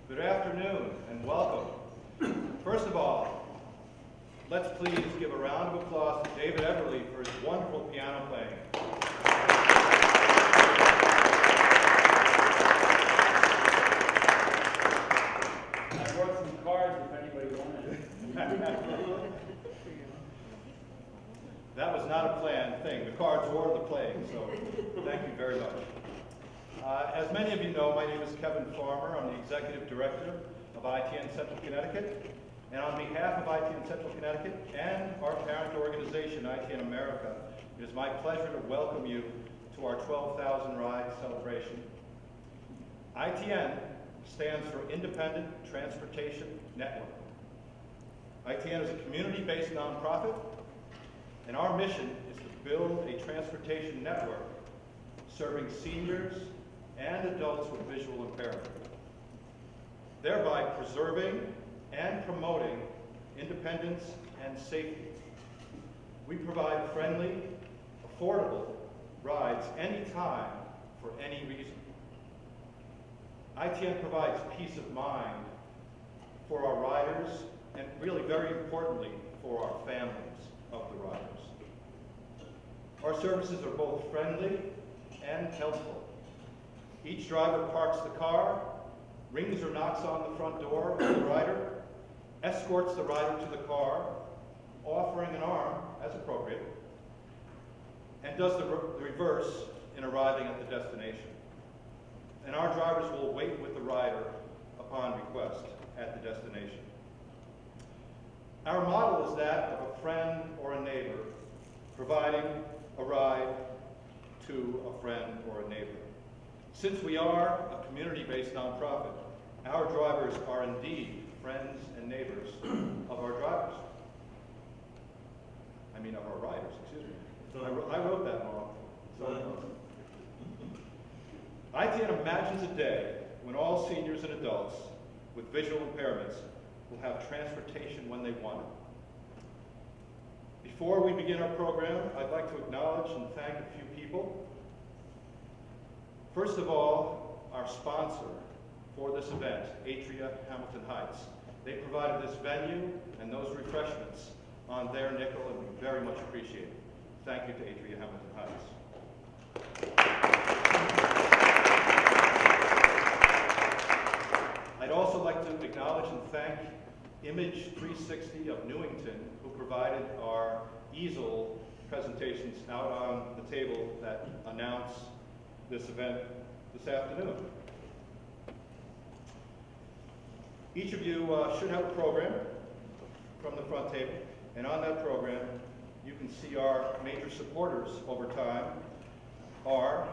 Good afternoon and welcome. First of all, let's please give a round of applause to David Everly for his wonderful piano playing. I brought some cards if anybody wanted. That was not a planned thing. The cards were the playing, so thank you very much. As many of you know, my name is Kevin Farmer. I'm the Executive Director of iTNCentralCT. And on behalf of iTNCentralCT and our parent organization, iTN America, it is my pleasure to welcome you to our 12,000 Ride celebration. iTN stands for Independent Transportation Network. iTN is a community-based nonprofit, and our mission is to build a transportation network serving seniors and adults with visual impairment, thereby preserving and promoting independence and safety. We provide friendly, affordable rides anytime for any reason. iTN provides peace of mind for our riders and really very importantly for our families of the riders. Our services are both friendly and helpful. Each driver parks the car, rings or knocks on the front door of the rider, escorts the rider to the car, offering an arm as appropriate, and does the reverse in arriving at the destination. And our drivers will wait with the rider upon request at the destination. Our model is that of a friend or a neighbor providing a ride to a friend or a neighbor. Since we are a community-based nonprofit, our drivers are indeed friends and neighbors of our drivers. I mean of our riders, excuse me. I wrote that wrong. iTN imagines a day when all seniors and adults with visual impairments will have transportation when they want it. Before we begin our program, I'd like to acknowledge and thank a few people. First of all, our sponsor for this event, Atria Hamilton Heights. They provided this venue and those refreshments on their nickel, and we very much appreciate it. Thank you to Atria Hamilton Heights. I'd also like to acknowledge and thank Image 360 of Newington, who provided our easel presentations out on the table that announce this event this afternoon. Each of you should have a program from the front table, and on that program you can see our major supporters over time are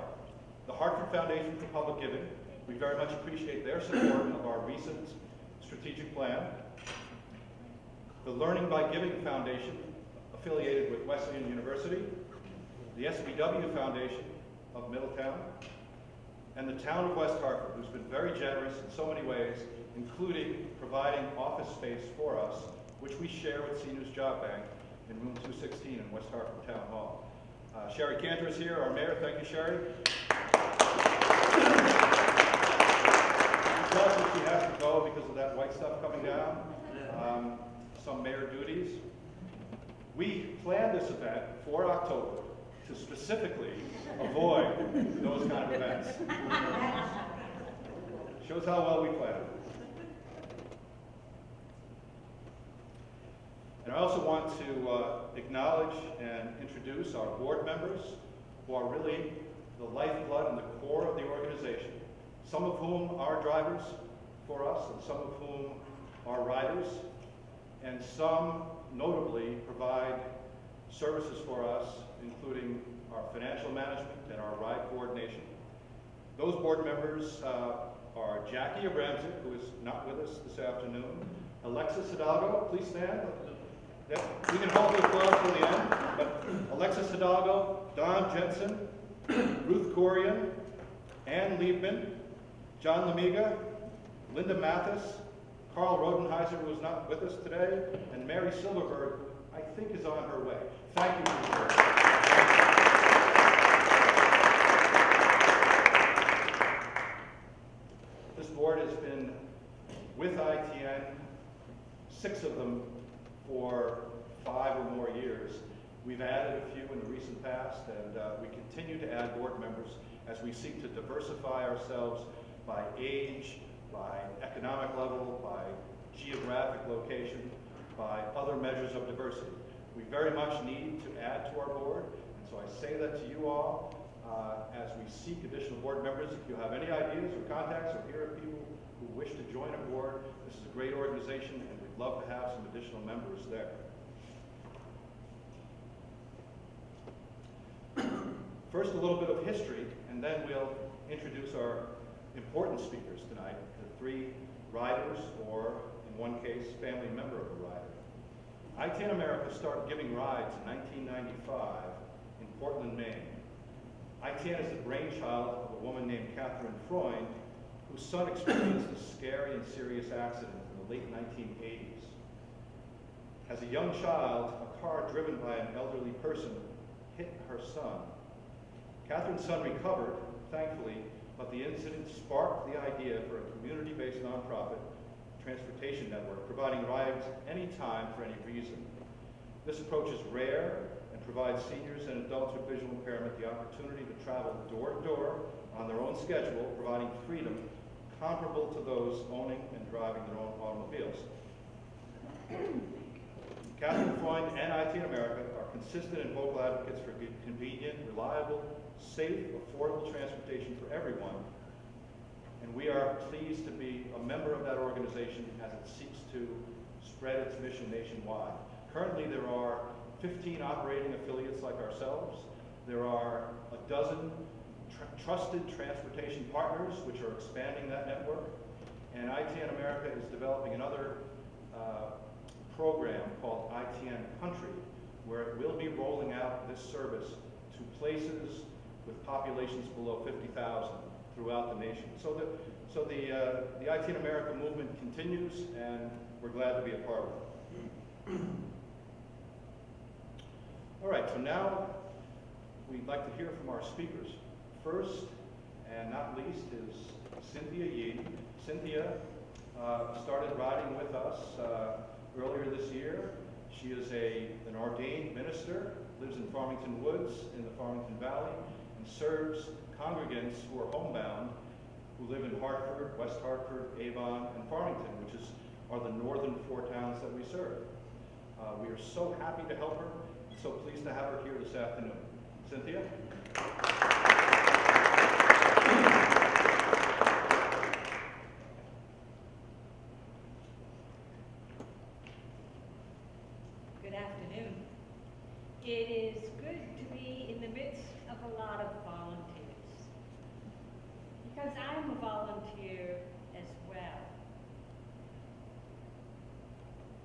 the Hartford Foundation for Public Giving. We very much appreciate their support of our recent strategic plan. The Learning by Giving Foundation, affiliated with Wesleyan University, the SBW Foundation of Middletown, and the town of West Hartford, who's been very generous in so many ways, including providing office space for us, which we share with Seniors Job Bank in room 216 in West Hartford Town Hall. Sherry Cantor is here, our mayor. Thank you, Sherry. She tells me she has to go because of that white stuff coming down, some mayor duties. We planned this event for October to specifically avoid those kind of events. Shows how well we planned. And I also want to acknowledge and introduce our board members, who are really the lifeblood and the core of the organization, some of whom are drivers for us, and some of whom are riders, and some notably provide services for us, including our financial management and our ride coordination. Those board members are Jackie Abramczyk, who is not with us this afternoon, Alexis Hidalgo, please stand. Yep. We can hold the applause till the end, but Alexis Hidalgo, Don Jensen, Ruth Gorian, Ann Liebman, John Lamiga, Linda Mathis, Carl Rodenheiser, who is not with us today, and Mary Silverberg, I think is on her way. Thank you for your service. This board has been with ITN, 6 of them for 5 or more years. We've added a few in the recent past, and we continue to add board members as we seek to diversify ourselves by age, by economic level, by geographic location, by other measures of diversity. We very much need to add to our board, and so I say that to you all as we seek additional board members. If you have any ideas or contacts or hear of people who wish to join a board, this is a great organization, and we'd love to have some additional members there. First, a little bit of history, and then we'll introduce our important speakers tonight, the 3 riders, or in one case, family member of a rider. iTN America started giving rides in 1995 in Portland, Maine. iTN is the brainchild of a woman named Catherine Freund, whose son experienced a scary and serious accident in the late 1980s. As a young child, a car driven by an elderly person hit her son. Catherine's son recovered, thankfully, but the incident sparked the idea for a community-based nonprofit transportation network, providing rides anytime for any reason. This approach is rare and provides seniors and adults with visual impairment the opportunity to travel door to door on their own schedule, providing freedom comparable to those owning and driving their own automobiles. Catherine Freund and iTN America are consistent and vocal advocates for convenient, reliable, safe, affordable transportation for everyone, and we are pleased to be a member of that organization as it seeks to spread its mission nationwide. Currently, there are 15 operating affiliates like ourselves. There are a dozen trusted transportation partners, which are expanding that network, and iTN America is developing another program called iTN Country, where it will be rolling out this service to places with populations below 50,000 throughout the nation. So the iTN America movement continues, and we're glad to be a part of it. All right, so now we'd like to hear from our speakers. First, and not least, is Cynthia Yee. Cynthia started riding with us earlier this year. She is an ordained minister, lives in Farmington Woods in the Farmington Valley, and serves congregants who are homebound, who live in Hartford, West Hartford, Avon, and Farmington, which are the northern 4 towns that we serve. We are so happy to help her, and so pleased to have her here this afternoon. Cynthia? Good afternoon. It is good to be in the midst of a lot of volunteers, because I'm a volunteer as well.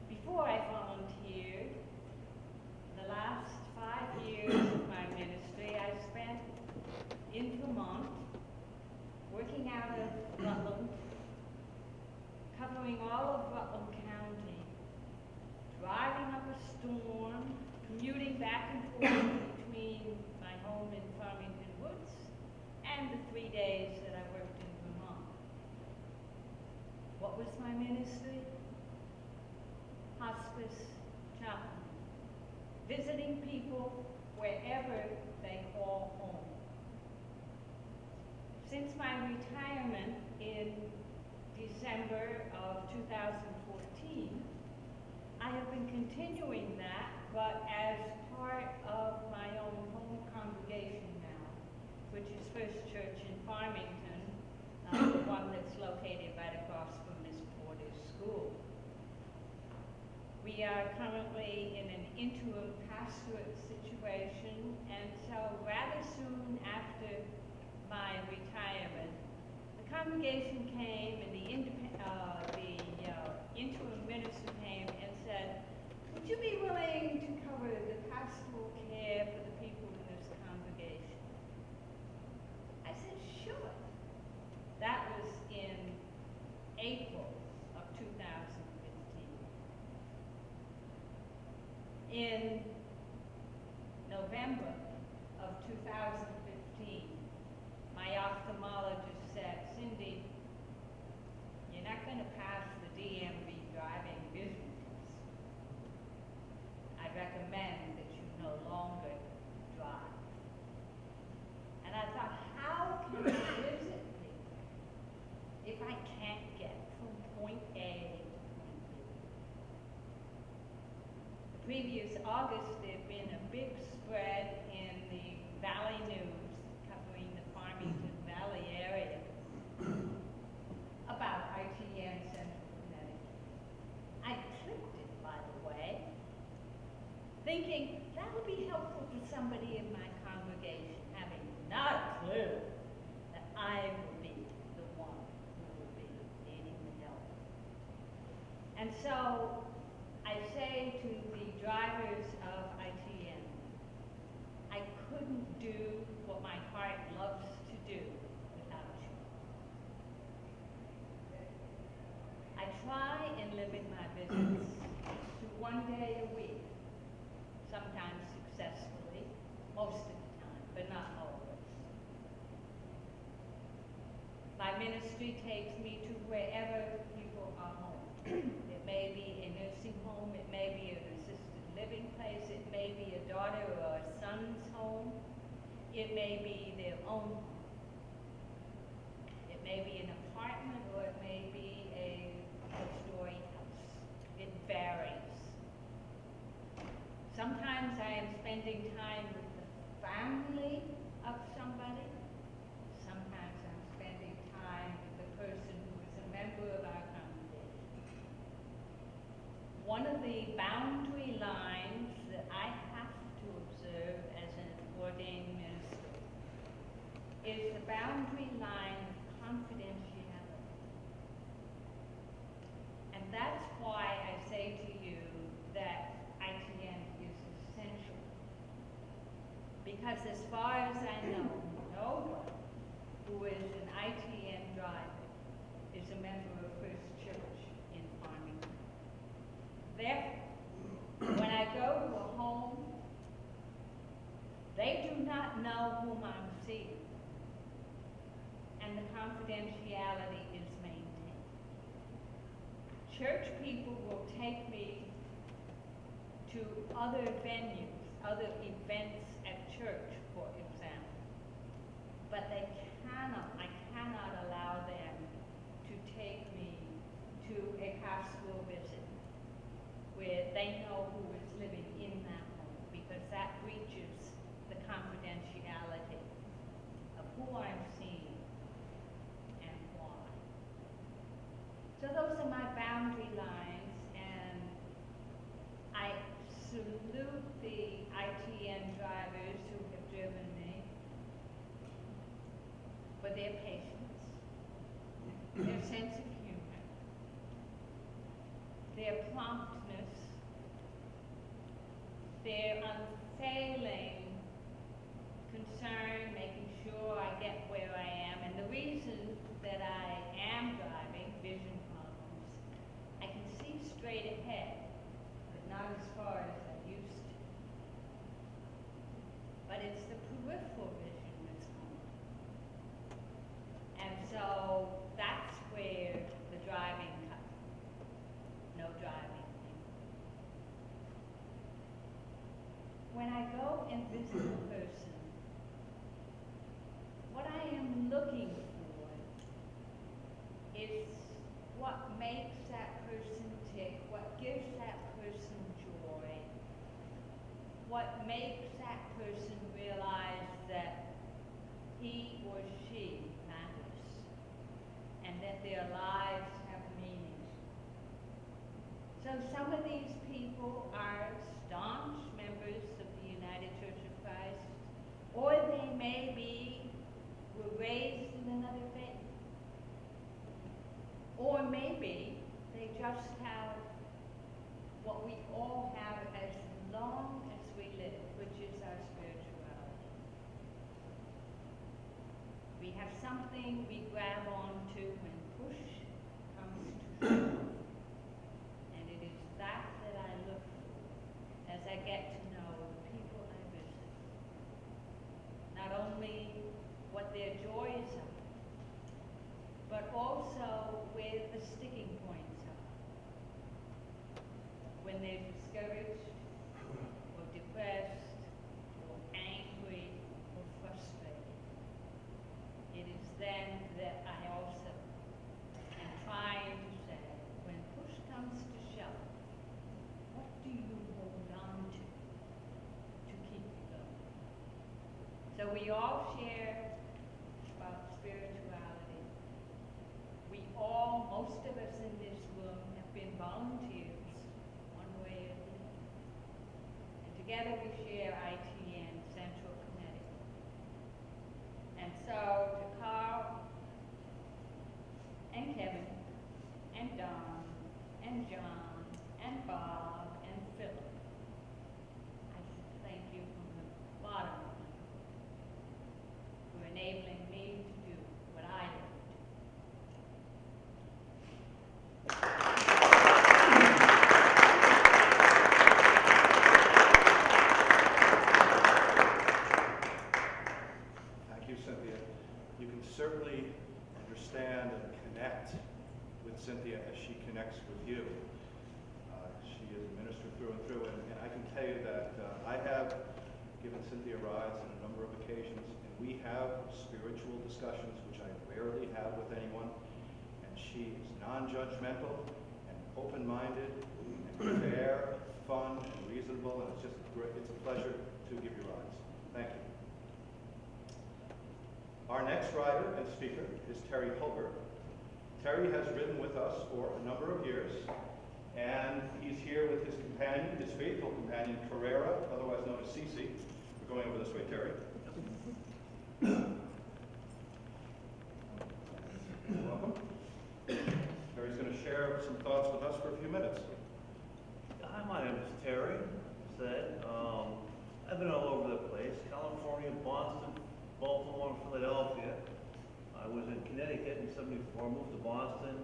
Before I volunteered, the last 5 years of my ministry I spent in Vermont, working out of Rutland, covering all of Rutland County, driving up a storm, commuting back and forth between my home in Farmington Woods and the 3 days that I worked in Vermont. What was my ministry? Hospice chaplain, visiting people wherever they call home. Since my retirement in December of 2014, I have been continuing that, but as part of my own home congregation now, which is First Church in Farmington, the one that's located right across from Miss Porter's school. We are currently in an interim pastorate situation, and so rather soon after my retirement, the congregation came and the interim minister came and said, would you be willing to cover the pastoral care for the people in this congregation? I said, sure. That was in April of 2015. In November of 2015, my ophthalmologist said, Cindy, you're not going to pass the previous August, there'd been a big spread in the Valley News covering the Farmington Valley area about ITN Central Connecticut. I clicked it, by the way, thinking that would be helpful to somebody in my congregation, having not a clue that I will be the one who will be needing the help. And so I say to the drivers of ITN, I couldn't do what my heart loves to do without you. I try and limit my visits to 1 day a week, sometimes successfully, most of the time, but not always. My ministry takes me to wherever people are home. It may be a nursing home, it may be an assisted living place, it may be a daughter or a son's home, it may be their own home. It may be an apartment or it may be a four-story house. It varies. Sometimes I am spending time with the family of somebody. Sometimes I'm spending time with the person who is a member of our congregation. One of the boundary lines that I have to observe as an ordained minister is the boundary line of confidentiality. And that's why I say to you that ITN is essential. Because as far as I know, no one who is an ITN driver is a member of First Church in Farmington. Therefore, when I go to a home, they do not know whom I'm seeing, and the confidentiality is maintained. Church people will take me to other venues, other events at church, for example, but I cannot allow them to take me to a hospital visit where they know who is living in that home, because that breaches the confidentiality of who I'm seeing and why. So those are my boundary lines, and I salute the ITN drivers who have driven me for their patience, their sense of humor, their promptness, their unfailing concern, making sure I get where I am. And the reason that I am driving, vision problems, I can see straight ahead, but not as far as I used to. But it's the peripheral vision that's gone. And so that's where the driving comes. No driving anymore. When I go and visit a person, what I am looking for is what makes that person tick, what gives that person joy, what makes that person realize that he or she matters, and that their lives have meaning. So some of these people are staunch members of the United Church of Christ, or they may be were raised in another faith, or maybe they just have what we all have as long as we live, which is our spirituality. We have something we grab onto when push comes to shove. And it is that I look for as I get to know the people I visit. Not only what their joys are, but also where the sticking points are. When they're discouraged, or depressed, or angry, or frustrated. It is then that I also am trying to say, when push comes to shove, what do you hold on we all share about spirituality. We all, most of us in this room, have been volunteers, one way or the other. And together we share ITN Central Connecticut. And so to Carl and Kevin and Don and John and Bob and Philip, I thank you from the bottom of my heart for enabling me to do what I do. Thank you, Cynthia. You can certainly understand and connect with Cynthia as she connects with you. She is a minister through and through, and I can tell you that I have given Cynthia rides on a number of occasions, and we have spiritual discussions, which I rarely have with anyone, and she is non-judgmental and open-minded and fair, fun, and reasonable, and it's just great. It's a pleasure to give you rides. Thank you. Our next rider and speaker is Terry Hulbert. Terry has ridden with us for a number of years, and he's here with his companion, his faithful companion, Carrera, otherwise known as Cece. We're going over this way, Terry. Welcome. Terry's going to share some thoughts with us for a few minutes. Hi, my name is Terry. I've been all over the place: California, Boston, Baltimore, Philadelphia. I was in Connecticut in '74, moved to Boston,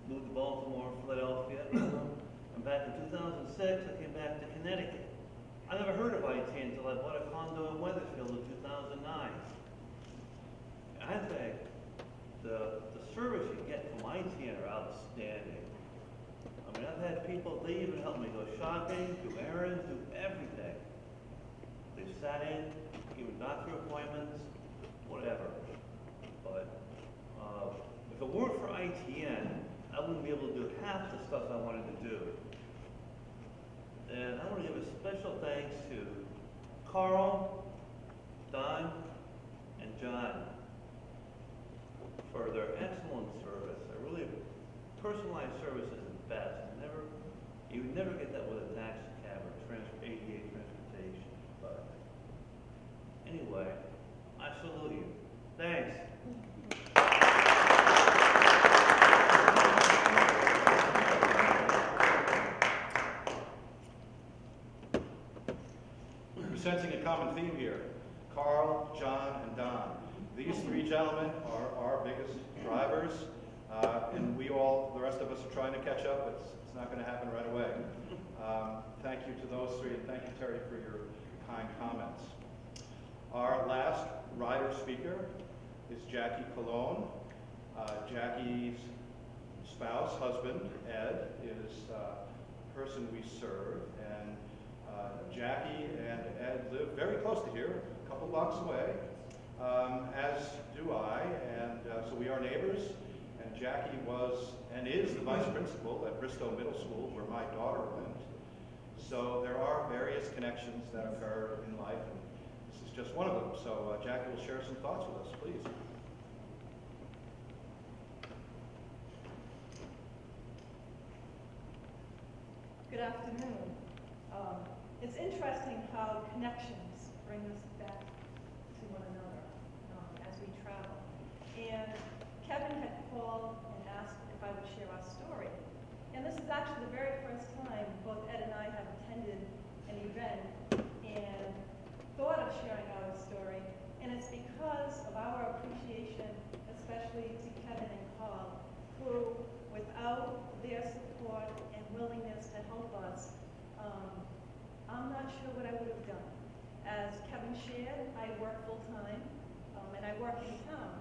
moved to Baltimore, Philadelphia. And back in 2006, I came back to Connecticut. I never heard of IT until I bought a condo in Wethersfield in 2009. I think the service you get from ITN are outstanding. I mean, I've had people, they even help me go shopping, do errands, do everything. They sat in, given doctor appointments, whatever. But if it weren't for ITN, I wouldn't be able to do half the stuff I wanted to do. And I want to give a special thanks to Carl, Don, and John for their excellent service. Personalized service is the best. You would never get that with a taxi cab or ADA transportation. But anyway, I salute you. Thanks. We're sensing a common theme here. Carl, John, and Don. These three gentlemen are our biggest drivers, and the rest of us are trying to catch up. It's not going to happen right away. Thank you to those three, and thank you, Terry, for your kind comments. Our last rider speaker is Jackie Cologne. Jackie's spouse, husband, Ed, is a person we serve, and Jackie and Ed live very close to here, a couple blocks away, as do I, and so we are neighbors. And Jackie was and is the vice principal at Bristow Middle School, where my daughter went. So there are various connections that occur in life, and this is just one of them. So Jackie will share some thoughts with us, please. Good afternoon. It's interesting how connections bring us back to one another as we travel. And Kevin had called and asked if I would share our story. And this is actually the very first time both Ed and I have attended an event and thought of sharing our story. And it's because of our appreciation, especially to Kevin and Carl, who, without their support and willingness to help us, I'm not sure what I would have done. As Kevin shared, I work full-time, and I work in town.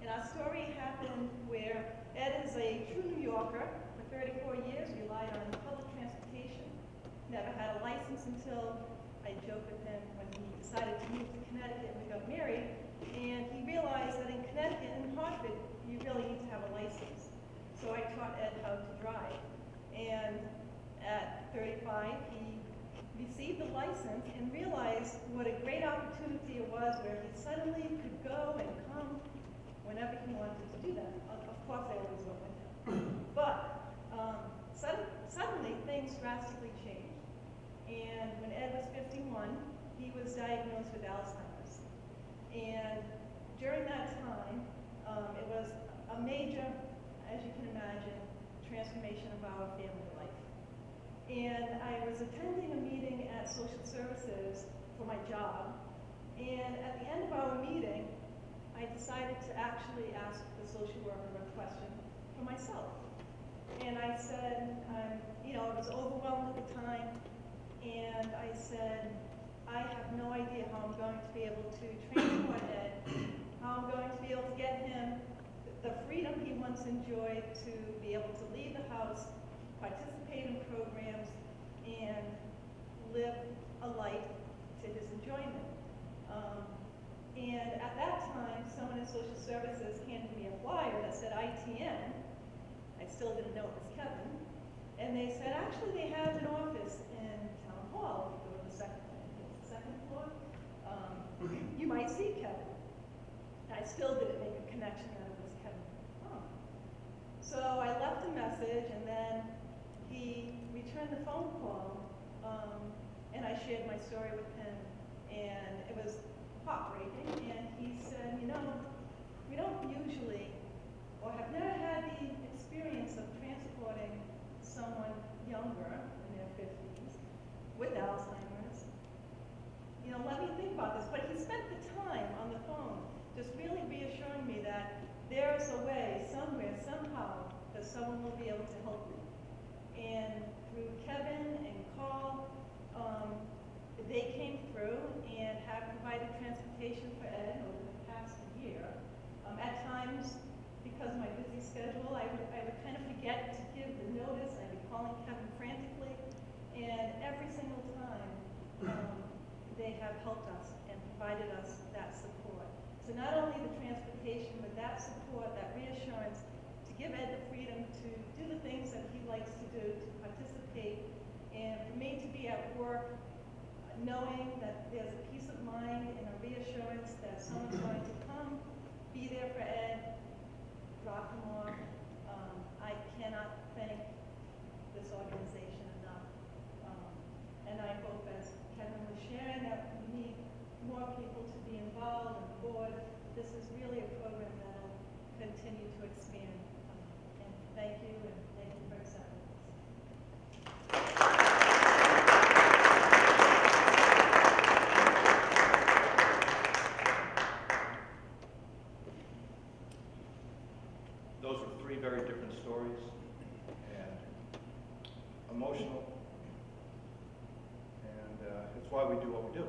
And our story happened where Ed is a true New Yorker. For 34 years, relied on public transportation. Never had a license until, I joke with him, when he decided to move to Connecticut and we got married. And he realized that in Connecticut and Hartford, you really need to have a license. So I taught Ed how to drive. And at 35, he received the license and realized what a great opportunity it was where he suddenly could go and come whenever he wanted to do that. Of course, I always went with him. But suddenly, things drastically changed. And when Ed was 51, he was diagnosed with Alzheimer's. And during that time, it was a major, as you can imagine, transformation of our family life. And I was attending a meeting at Social Services for my job. And at the end of our meeting, I decided to actually ask the social worker a question for myself. And I said, I was overwhelmed at the time, and I said, I have no idea how I'm going to be able to transport Ed, how I'm going to be able to get him the freedom he once enjoyed to be able to leave the house, participate in programs, and live a life to his enjoyment. And at that time, someone in social services handed me a flyer that said ITN. I still didn't know it was Kevin. And they said, actually, they have an office in Town Hall. If you go to the second floor, you might see Kevin. I still didn't make a connection that it was Kevin. So I left a message, and then he returned the phone call, and I shared my story with him, and it was heartbreaking. And he said, we don't usually, or have never had the experience of transporting someone younger in their 50s with Alzheimer's. Let me think about this. But he spent the time on the phone just really reassuring me that there's a way, somewhere, somehow, that someone will be able to help you. And through Kevin and Carl, they came through and have provided transportation for Ed over the past year. At times, because of my busy schedule, I would kind of forget to give the notice. I'd be calling Kevin frantically, and every single time they have helped us and provided us that support. So not only the transportation, but that support, that reassurance, to give Ed the freedom to do the things that he likes to do, to participate, and for me to be at work knowing that there's a peace of mind and a reassurance that someone's going to come, be there for Ed, drop him off. I cannot thank this organization enough. And I hope, as Kevin was sharing, that we need more people to be involved and board. This is really a program that will continue to expand. And thank you, and thank you for accepting this. Those were three very different stories, and emotional, and it's why we do what we do.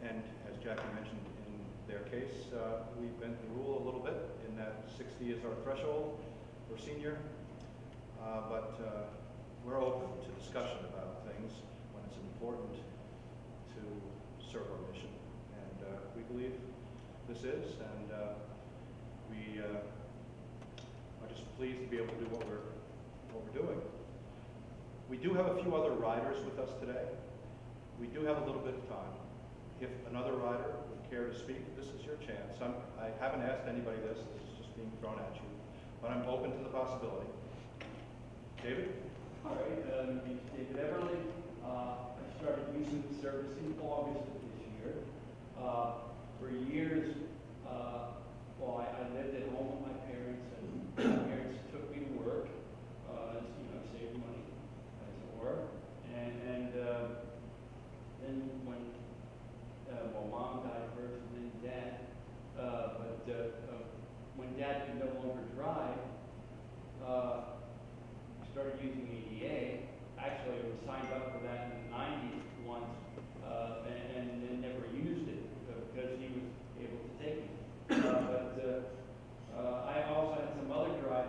And as Jackie mentioned, in their case, we bent the rule a little bit in that 60 is our threshold for senior, but we're open to discussion about things when it's important to serve our mission, and we believe this is, and we are just pleased to be able to do what we're doing. We do have a few other riders with us today. We do have a little bit of time. If another rider would care to speak, this is your chance. I haven't asked anybody this is just being thrown at you, but I'm open to the possibility. David? All right, my name's David Everly. I started using the service in August of this year. For years, I lived at home with my parents, and my parents took me to work, save money, as it were. And then when Mom died first, and then Dad. When Dad could no longer drive, I started using ADA. Actually, I was signed up for that in the 90s once, and then never used it because he was able to take me. I also had some other drivers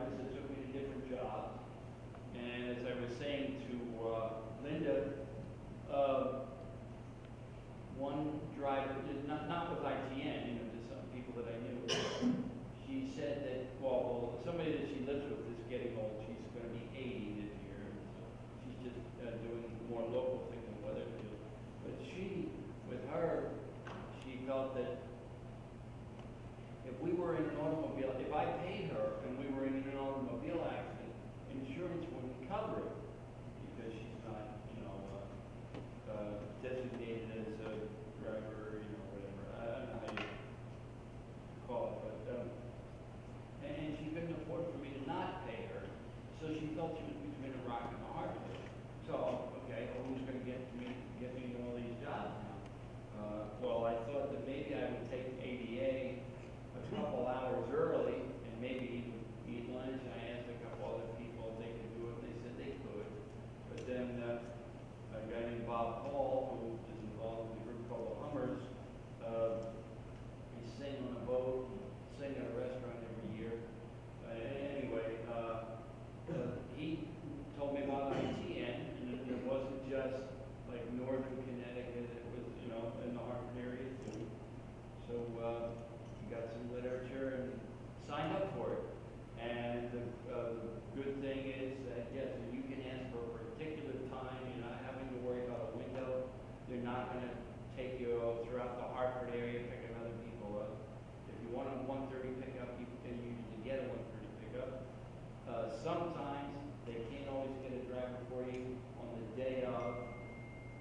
Sometimes they can't always get a driver for you on the day of,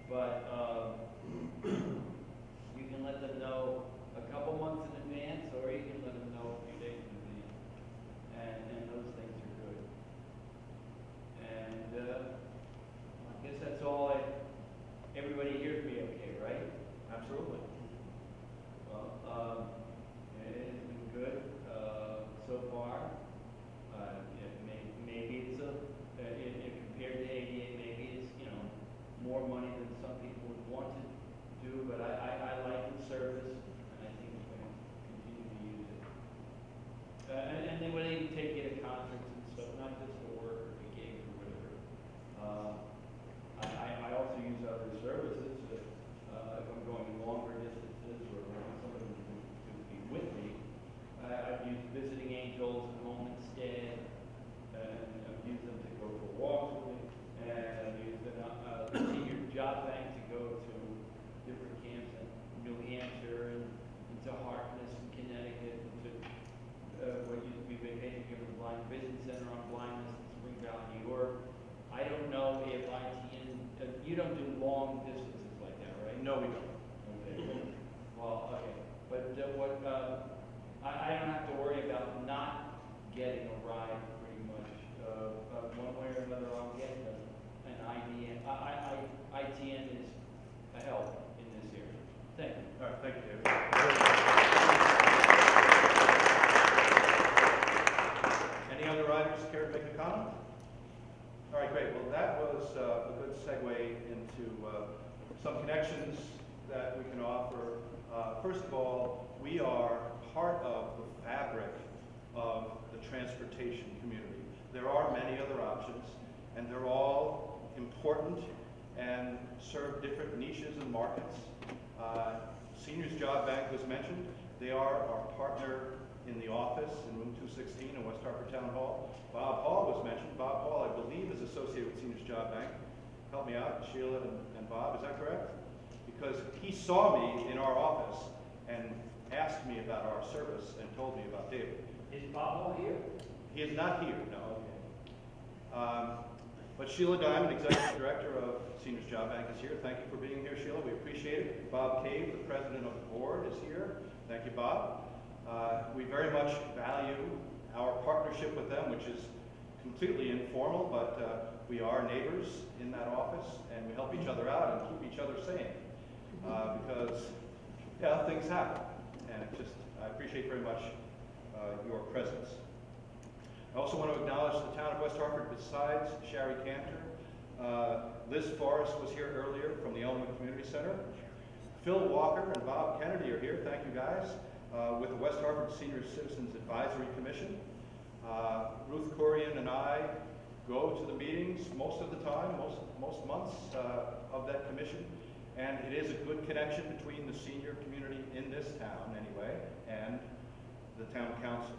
but you can let them know a couple months in advance, or you can let them know a few days in advance, and those things are good. And I guess that's all. Everybody hears me okay, right? Absolutely. Well, it's been good so far. Maybe it's compared to 88, maybe it's, more money than some people would want to do, but I like the service, and I think we're going to continue to use it. And then when they take you to concerts and stuff, not just for work or for gigs or whatever. I also use other services if I'm going longer distances or want somebody to be with me. I've used Visiting Angels and Home Instead, and I've used them to go for walks with me, and I've used the Senior Job Bank to go to different camps in New Hampshire and to Harkness and Connecticut, and to what used to be vacation here at the Blind Vision Center on blindness in Spring Valley, New York. I don't know if you don't do long distances like that, right? No, we don't. Okay. Well, okay. But I don't have to worry about not getting a ride pretty much. One way or another, I'll get an ITN is a help in this area. Thank you. All right, thank you, David. Any other riders care to make a comment? All right, great. Well, that was a good segue into some connections that we can offer. First of all, we are part of the fabric of the transportation community. There are many other options, and they're all important and serve different niches and markets. Seniors Job Bank was mentioned. They are our partner in the office in room 216 in West Hartford Town Hall. Bob Hall was mentioned. Bob Hall, I believe, is associated with Seniors Job Bank. Help me out, Sheila and Bob, is that correct? Because he saw me in our office and asked me about our service and told me about David. Is Bob Hall here? He is not here, no. Okay. But Sheila Diamond, Executive Director of Seniors Job Bank, is here. Thank you for being here, Sheila. We appreciate it. Bob Cave, the President of the Board, is here. Thank you, Bob. We very much value our partnership with them, which is completely informal, but we are neighbors in that office, and we help each other out and keep each other sane. Because, yeah, things happen. And I appreciate very much your presence. I also want to acknowledge the town of West Hartford besides Sherry Cantor. Liz Forrest was here earlier from the Elmwood Community Center. Phil Walker and Bob Kennedy are here. Thank you, guys. With the West Hartford Senior Citizens Advisory Commission. Ruth Corian and I go to the meetings most of the time, most months of that commission. And it is a good connection between the senior community in this town, anyway, and the town council.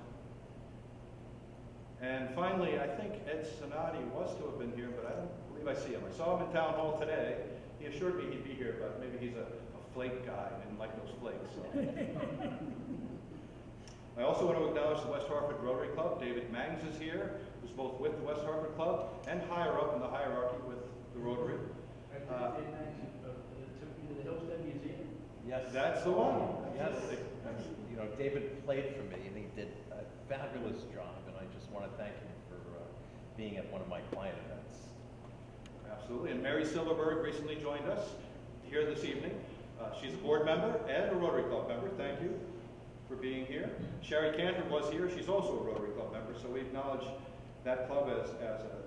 And finally, I think Ed Sonati was to have been here, but I don't believe I see him. I saw him in town hall today. He assured me he'd be here, but maybe he's a flake guy and didn't like those flakes. So. I also want to acknowledge the West Hartford Rotary Club. David Mangs is here, who's both with the West Hartford Club and higher up in the hierarchy with the Rotary. Yes. That's the one. Yes. Absolutely. You know, David played for me, and he did a fabulous job, and I just want to thank him for being at one of my client events. Absolutely. And Mary Silverberg recently joined us here this evening. She's a board member and a Rotary Club member. Thank you for being here. Sherry Cantor was here. She's also a Rotary Club member, so we acknowledge that club as a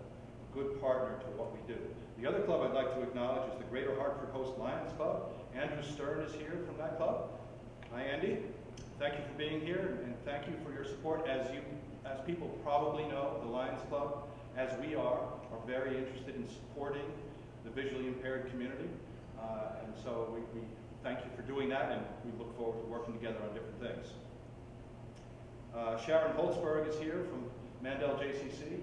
good partner to what we do. The other club I'd like to acknowledge is the Greater Hartford Host Lions Club. Andrew Stern is here from that club. Hi, Andy. Thank you for being here, and thank you for your support. As people probably know, the Lions Club, as we are very interested in supporting the visually impaired community. And so we thank you for doing that, and we look forward to working together on different things. Sharon Holtzberg is here from Mandel JCC.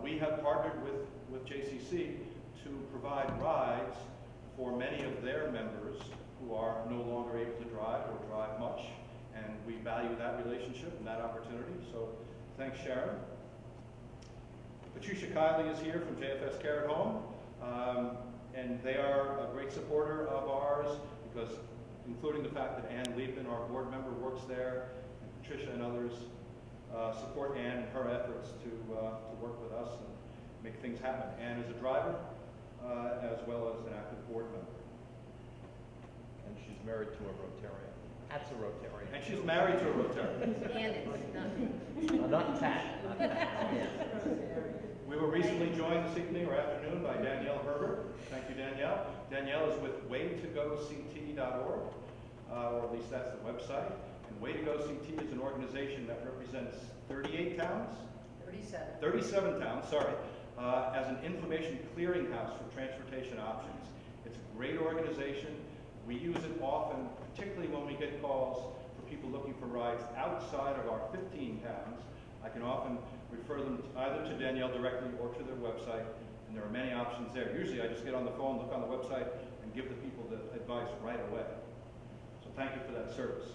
We have partnered with JCC to provide rides for many of their members who are no longer able to drive or drive much, and we value that relationship and that opportunity, so thanks, Sharon. Patricia Kiley is here from JFS Care at Home, and they are a great supporter of ours because, including the fact that Ann Liebman, our board member, works there, and Patricia and others support Ann in her efforts to work with us and make things happen. Ann is a driver as well as an active board member. And she's married to a Rotarian. That's a Rotarian. And she's married to a Rotarian. And it's not. Not Pat, not Pat. Yeah. We were recently joined this evening or afternoon by Danielle Herbert. Thank you, Danielle. Danielle is with waytogoct.org, or at least that's the website. And Way to Go CT is an organization that represents 38 towns? 37. 37 towns, sorry, as an information clearinghouse for transportation options. It's a great organization. We use it often, particularly when we get calls for people looking for rides outside of our 15 towns. I can often refer them either to Danielle directly or to their website, and there are many options there. Usually I just get on the phone, look on the website, and give the people the advice right away. So thank you for that service.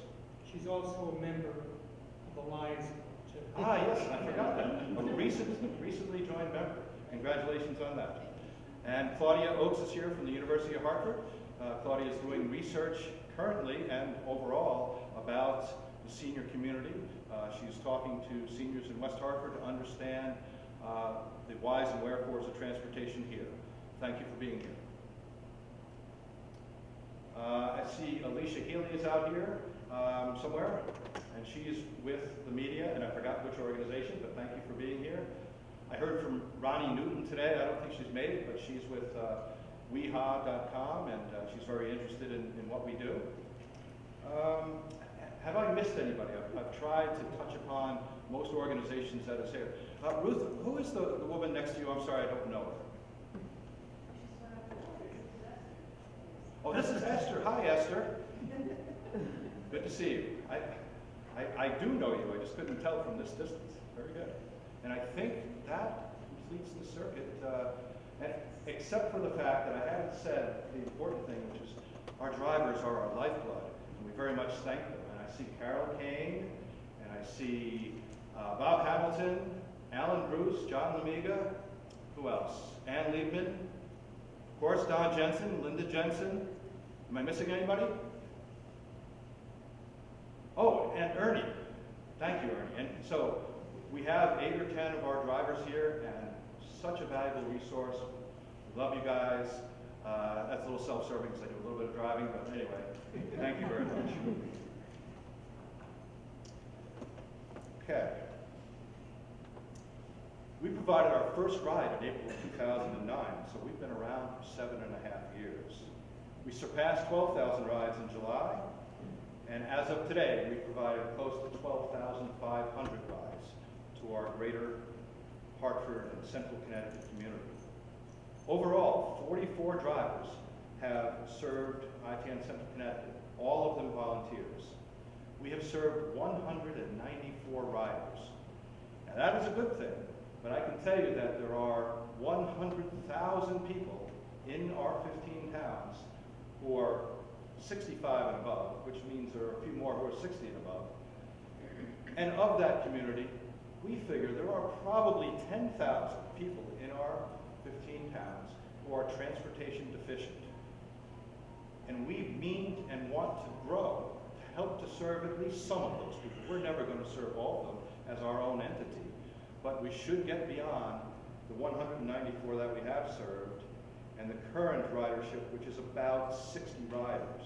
She's also a member of the Lions Club, too. Ah, yes, I forgot that. A recently joined member. Congratulations on that. And Claudia Oakes is here from the University of Hartford. Claudia is doing research currently and overall about the senior community. She's talking to seniors in West Hartford to understand the whys and wherefores of transportation here. Thank you for being here. I see Alicia Healy is out here somewhere, and she's with the media, and I forgot which organization, but thank you for being here. I heard from Ronnie Newton today. I don't think she's made it, but she's with weha.com, and she's very interested in what we do. Have I missed anybody? I've tried to touch upon most organizations that is here. Ruth, who is the woman next to you? I'm sorry, I don't know her. Oh, this is Esther. Hi, Esther. Good to see you. I do know you. I just couldn't tell from this distance. Very good. And I think that completes the circuit, and except for the fact that I haven't said the important thing, which is our drivers are our lifeblood, and we very much thank them. And I see Carol Kane, and I see Bob Hamilton, Alan Bruce, John Lamiga, who else? Ann Liebman, of course, Don Jensen, Linda Jensen. Am I missing anybody? Oh, and Ernie. Thank you, Ernie. And so we have 8 or 10 of our drivers here, and such a valuable resource. We love you guys. That's a little self-serving because I do a little bit of driving, but anyway, thank you very much. Okay. We provided our first ride in April of 2009, so we've been around for 7.5 years. We surpassed 12,000 rides in July, and as of today, we provided close to 12,500 rides to our greater Hartford and Central Connecticut community. Overall, 44 drivers have served iTN Central Connecticut, all of them volunteers. We have served 194 riders. Now that is a good thing, but I can tell you that there are 100,000 people in our 15 towns who are 65 and above, which means there are a few more who are 60 and above. And of that community, we figure there are probably 10,000 people in our 15 towns who are transportation deficient. And we mean and want to grow to help to serve at least some of those people. We're never going to serve all of them as our own entity, but we should get beyond the 194 that we have served and the current ridership, which is about 60 riders.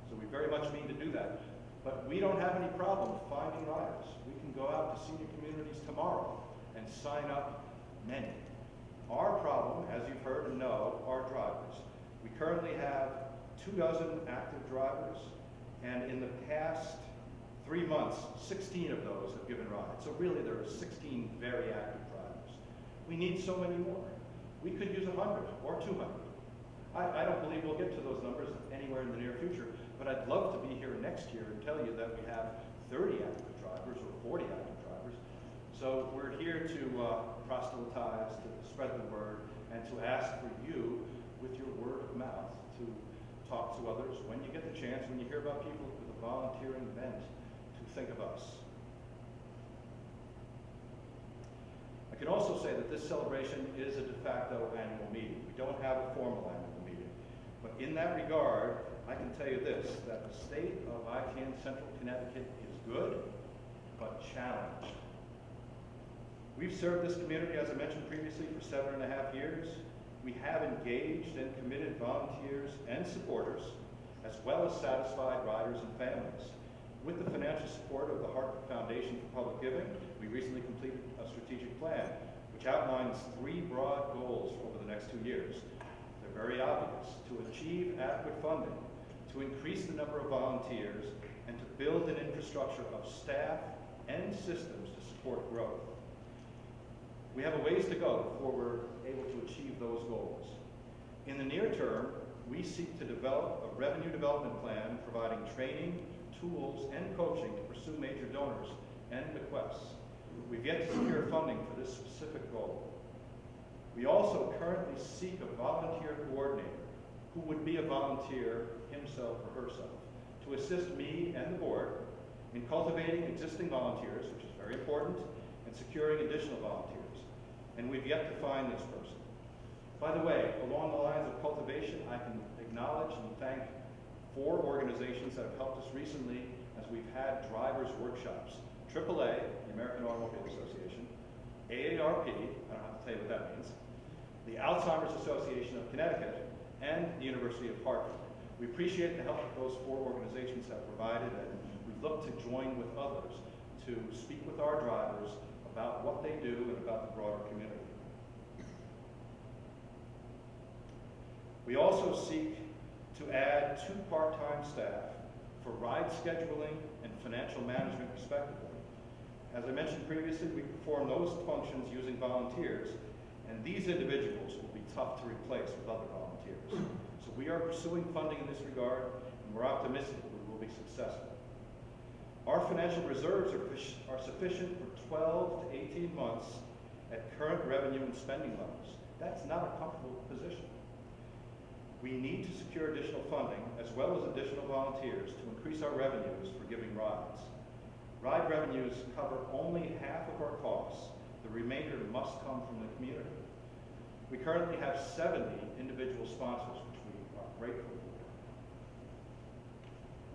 So we very much mean to do that. But we don't have any problem finding riders. We can go out to senior communities tomorrow and sign up many. Our problem, as you've heard and know, are drivers. We currently have 24 active drivers, and in the past 3 months, 16 of those have given rides. So really there are 16 very active drivers. We need so many more. We could use 100 or 200. I don't believe we'll get to those numbers anywhere in the near future, but I'd love to be here next year and tell you that we have 30 active drivers or 40 active drivers. So we're here to proselytize, to spread the word, and to ask for you, with your word of mouth, to talk to others when you get the chance, when you hear about people with a volunteering bent, to think of us. I can also say that this celebration is a de facto annual meeting. We don't have a formal annual meeting. But in that regard, I can tell you this, that the state of ITN Central Connecticut is good, but challenged. We've served this community, as I mentioned previously, for 7.5 years. We have engaged and committed volunteers and supporters, as well as satisfied riders and families. With the financial support of the Hartford Foundation for Public Giving, we recently completed a strategic plan, which outlines 3 broad goals over the next 2 years. They're very obvious: to achieve adequate funding, to increase the number of volunteers, and to build an infrastructure of staff and systems to support growth. We have a ways to go before we're able to achieve those goals. In the near term, we seek to develop a revenue development plan providing training, tools, and coaching to pursue major donors and bequests. We've yet to secure funding for this specific goal. We also currently seek a volunteer coordinator who would be a volunteer himself or herself to assist me and the board in cultivating existing volunteers, which is very important, and securing additional volunteers. And we've yet to find this person. By the way, along the lines of cultivation, I can acknowledge and thank 4 organizations that have helped us recently as we've had drivers' workshops. AAA, the American Automobile Association, AARP, I don't have to tell you what that means, the Alzheimer's Association of Connecticut, and the University of Hartford. We appreciate the help that those 4 organizations have provided, and we look to join with others to speak with our drivers about what they do and about the broader community. We also seek to add 2 part-time staff for ride scheduling and financial management respectively. As I mentioned previously, we perform those functions using volunteers, and these individuals will be tough to replace with other volunteers. So we are pursuing funding in this regard, and we're optimistic we will be successful. Our financial reserves are sufficient for 12 to 18 months at current revenue and spending levels. That's not a comfortable position. We need to secure additional funding as well as additional volunteers to increase our revenues for giving rides. Ride revenues cover only half of our costs. The remainder must come from the community. We currently have 70 individual sponsors, which we are grateful for.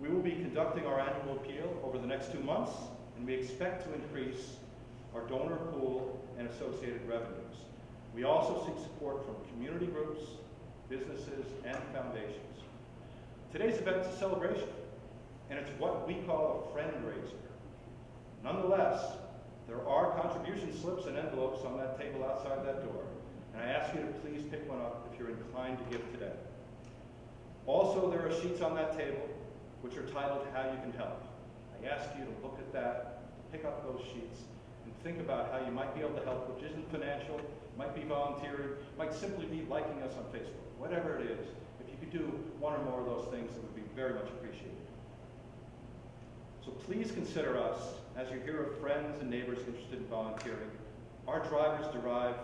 We will be conducting our annual appeal over the next 2 months, and we expect to increase our donor pool and associated revenues. We also seek support from community groups, businesses, and foundations. Today's event is a celebration, and it's what we call a friend raiser. Nonetheless, there are contribution slips and envelopes on that table outside that door, and I ask you to please pick one up if you're inclined to give today. Also, there are sheets on that table which are titled How You Can Help. I ask you to look at that, pick up those sheets, and think about how you might be able to help, which isn't financial, might be volunteering, might simply be liking us on Facebook. Whatever it is, if you could do 1 or more of those things, it would be very much appreciated. So please consider us as you hear of friends and neighbors interested in volunteering. Our drivers derive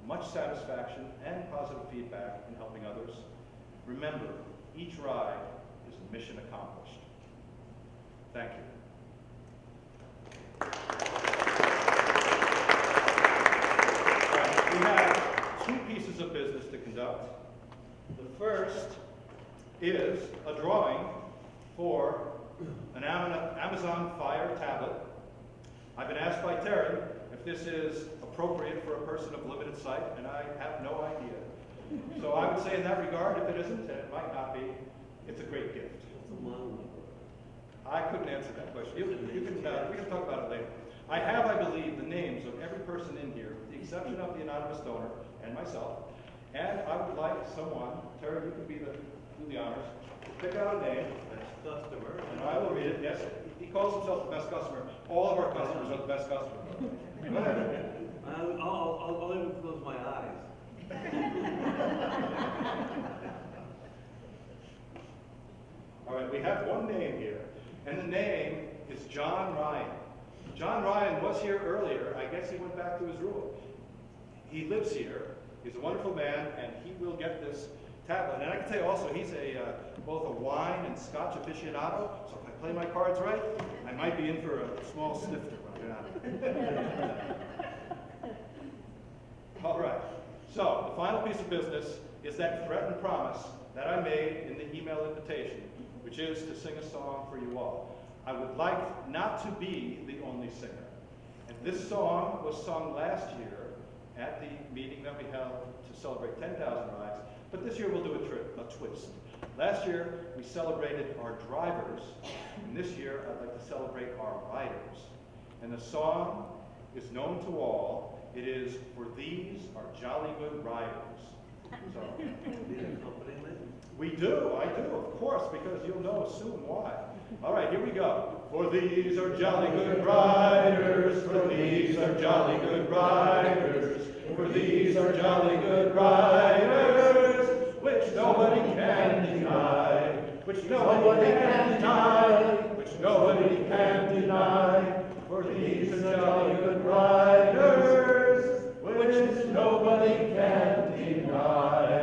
much satisfaction and positive feedback in helping others. Remember, each ride is a mission accomplished. Thank you. We have 2 pieces of business to conduct. The first is a drawing for an Amazon Fire tablet. I've been asked by Terry if this is appropriate for a person of limited sight, and I have no idea. So I would say in that regard, if it isn't, and it might not be, it's a great gift. I couldn't answer that question. We can talk about it later. I have, I believe, the names of every person in here, with the exception of the anonymous donor and myself. And I would like someone, Terry, you can do the honors, to pick out a name. Best customer. And I will read it. Yes, he calls himself the best customer. All of our customers are the best customer. Go ahead. I'll even close my eyes. All right, we have one name here, and the name is John Ryan. John Ryan was here earlier. I guess he went back to his room. He lives here. He's a wonderful man, and he will get this tablet. And I can tell you also, he's both a wine and scotch aficionado, so if I play my cards right, I might be in for a small snifter when I get out of it. All right. So, the final piece of business is that threat and promise that I made in the email invitation, which is to sing a song for you all. I would like not to be the only singer. And this song was sung last year at the meeting that we held to celebrate 10,000 rides, but this year we'll do a twist. Last year we celebrated our drivers, and this year I'd like to celebrate our riders. And the song is known to all. It is "For These Are Jolly Good Riders." So, Need a company, Lynn? we do, I do, of course, because you'll know soon why. All right, here we go. For these are jolly good riders, for these are jolly good riders, for these are jolly good riders, which nobody can deny, which nobody can deny, which nobody can deny. For these are jolly good riders, which nobody can deny.